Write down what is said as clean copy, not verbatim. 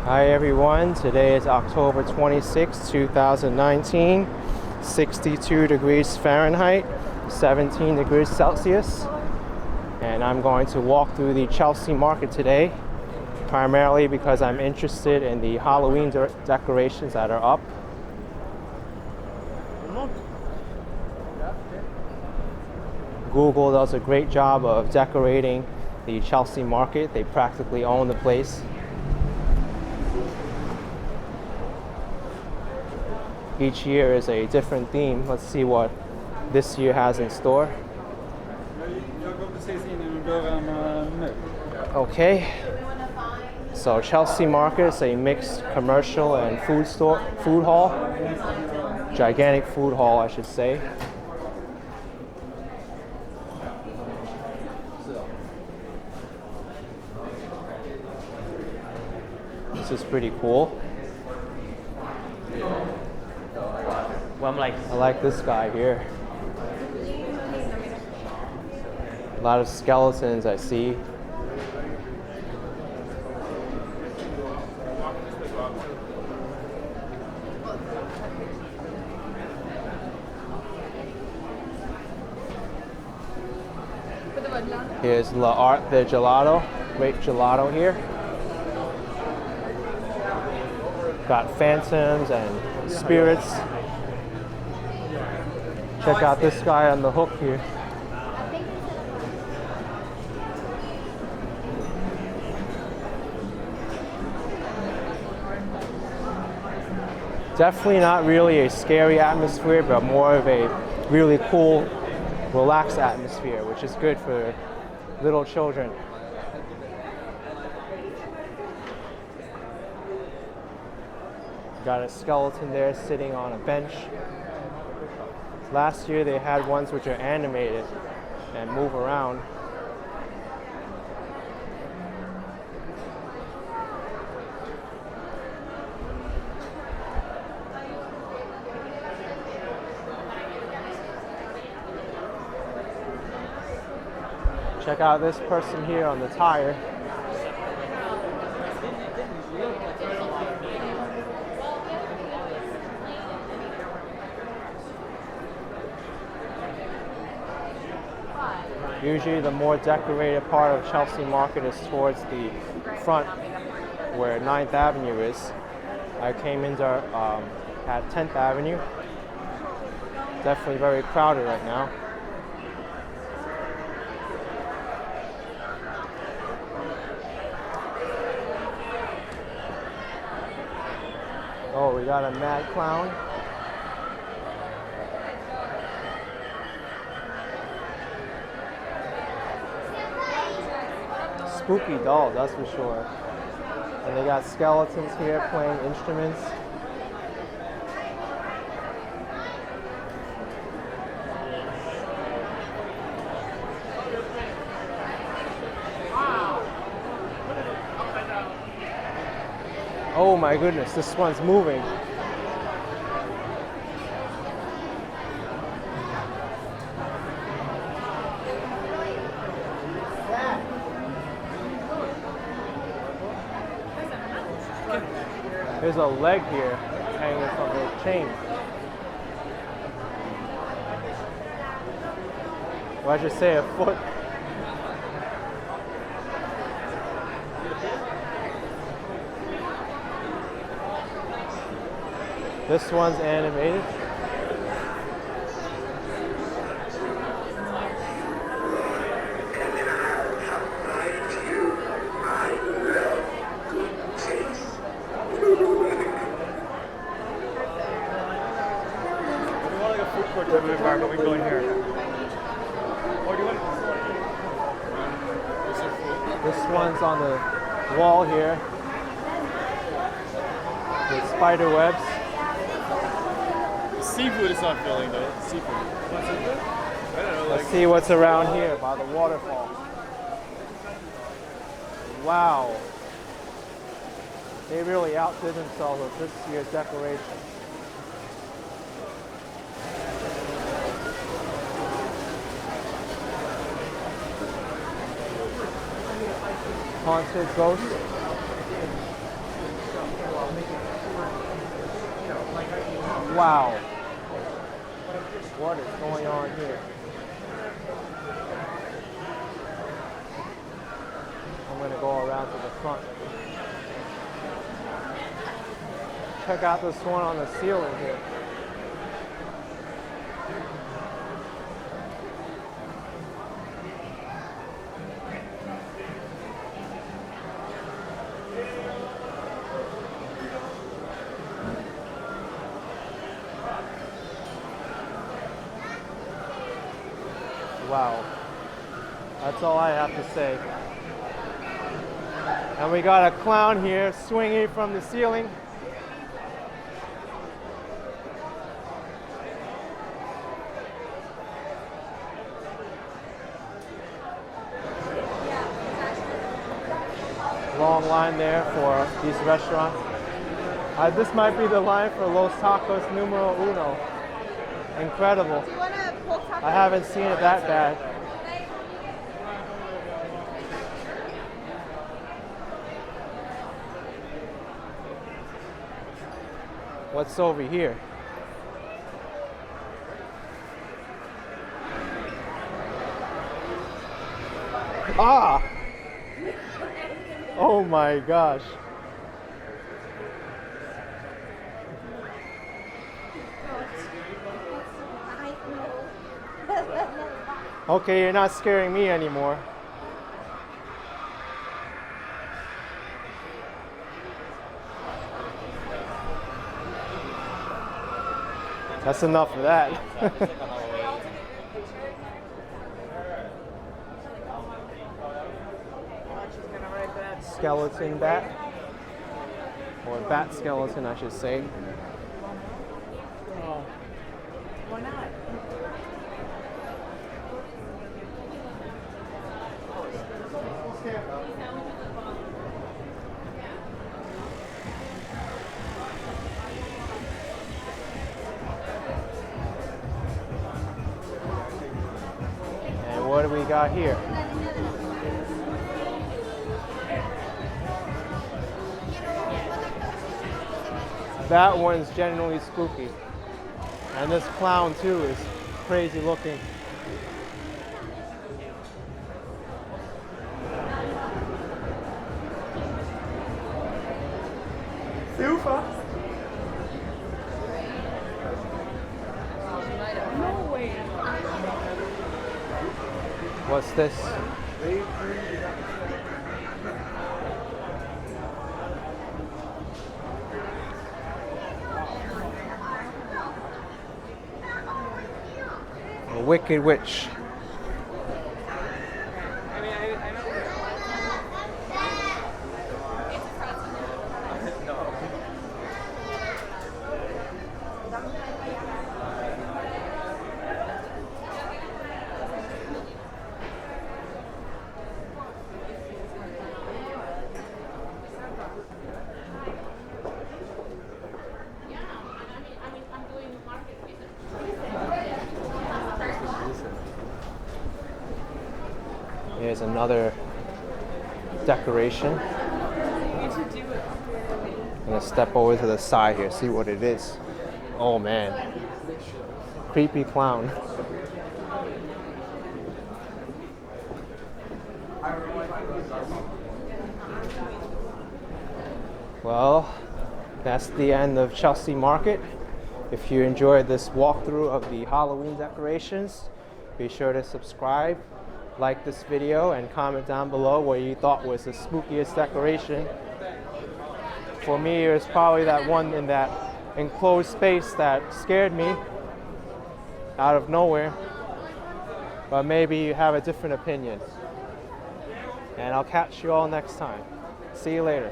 Hi everyone, today is October 26, 2019, 62 degrees Fahrenheit, 17 degrees Celsius, and I'm going to walk through the Chelsea market today, primarily because I'm interested in the Halloween decorations that are up. Google does a great job of decorating the Chelsea market. They practically own the place. Each year is a different theme. Let's see what this year has in store. Okay, so Chelsea Market is a mixed commercial and food hall. Gigantic food hall, I should say. This is pretty cool. I like this guy here. A lot of skeletons I see. Here's ⁴ Gelato, great gelato here. Got phantoms and spirits. Check out this guy on the hook here. Definitely not really a scary atmosphere, but more of a really cool, relaxed atmosphere, which is good for little children. Got a skeleton there sitting on a bench. Last year they had ones which are animated and move around. Check out this person here on the tire. Usually the more decorated part of Chelsea Market is towards the front where 9th Avenue is. I came into at 10th Avenue. Definitely very crowded right now. Oh, we got a mad clown. Spooky doll, that's for sure. And they got skeletons here playing instruments. Oh my goodness, this one's moving. There's a leg here hanging from the chain. Why'd you say a foot? This one's animated. But we go in here. Or do you want this one's on the wall here with spider webs. The seafood is not filling though. Seafood. What's it? I don't know. Let's see what's around here by the waterfall. Wow. They really outdid themselves with this year's decoration. haunted ghost. Wow. What is going on here? I'm gonna go around to the front. Check out this one on the ceiling here. Wow. That's all I have to say. And we got a clown here swinging from the ceiling. Long line there for these restaurants. This might be the line for Los Tacos Numero Uno. Incredible. Do you want a pork taco? I haven't seen it that bad. What's over here? Ah! Oh my gosh. Okay, you're not scaring me anymore. That's enough of that. Skeleton bat. Or bat skeleton, I should say. Why not? And what do we got here? That one's genuinely spooky. And this clown too is crazy looking. Super. No way. What's this? A wicked witch. Here's another decoration. I'm gonna step over to the side here, see what it is. Oh man, creepy clown. Well, that's the end of Chelsea Market. If you enjoyed this walkthrough of the Halloween decorations, be sure to subscribe, like this video, and comment down below what you thought was the spookiest decoration. For me, it was probably that one in that enclosed space that scared me out of nowhere. But maybe you have a different opinion. And I'll catch you all next time. See you later.